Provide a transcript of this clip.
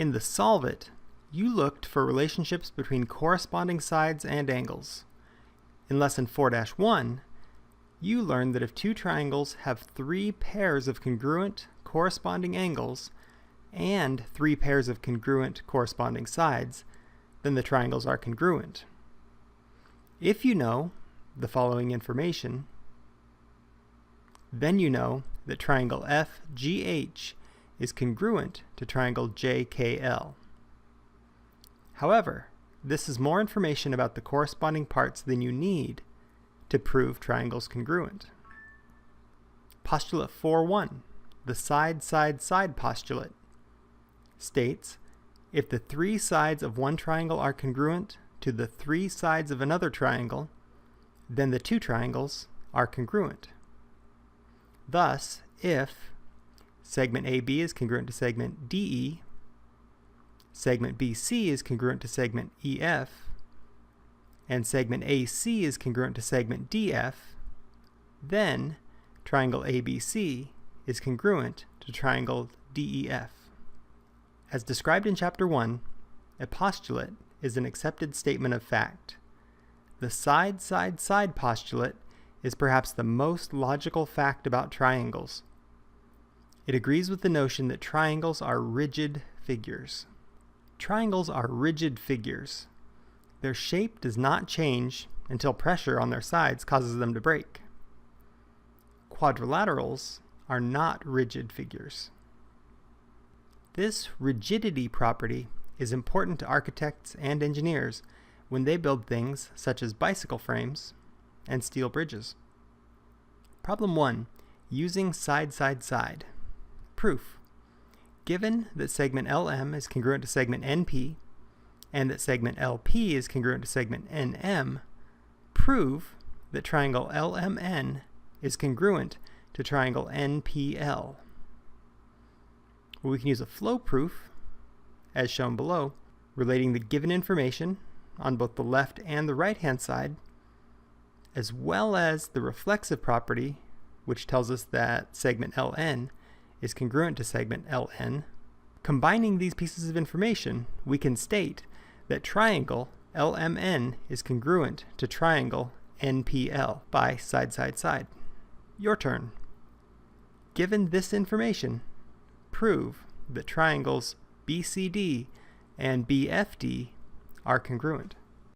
In the Solve It, you looked for relationships between corresponding sides and angles. In Lesson 4-1, you learned that if two triangles have 3 pairs of congruent corresponding angles and 3 pairs of congruent corresponding sides, then the triangles are congruent. If you know the following information, then you know that triangle FGH is congruent to triangle JKL. However, this is more information about the corresponding parts than you need to prove triangles congruent. Postulate 4.1, the side-side-side postulate, states if the 3 sides of one triangle are congruent to the 3 sides of another triangle, then the 2 triangles are congruent. Thus, if segment AB is congruent to segment DE, segment BC is congruent to segment EF, and segment AC is congruent to segment DF, then triangle ABC is congruent to triangle DEF. As described in Chapter 1, a postulate is an accepted statement of fact. The side-side-side postulate is perhaps the most logical fact about triangles. It agrees with the notion that triangles are rigid figures. Triangles are rigid figures. Their shape does not change until pressure on their sides causes them to break. Quadrilaterals are not rigid figures. This rigidity property is important to architects and engineers when they build things such as bicycle frames and steel bridges. Problem 1. Using side-side-side. Proof. Given that segment LM is congruent to segment NP and that segment LP is congruent to segment NM, prove that triangle LMN is congruent to triangle NPL. Well, we can use a flow proof, as shown below, relating the given information on both the left and the right-hand side, as well as the reflexive property, which tells us that segment LN is congruent to segment LN. Combining these pieces of information, we can state that triangle LMN is congruent to triangle NPL by side-side-side. Your turn. Given this information, prove that triangles BCD and BFD are congruent.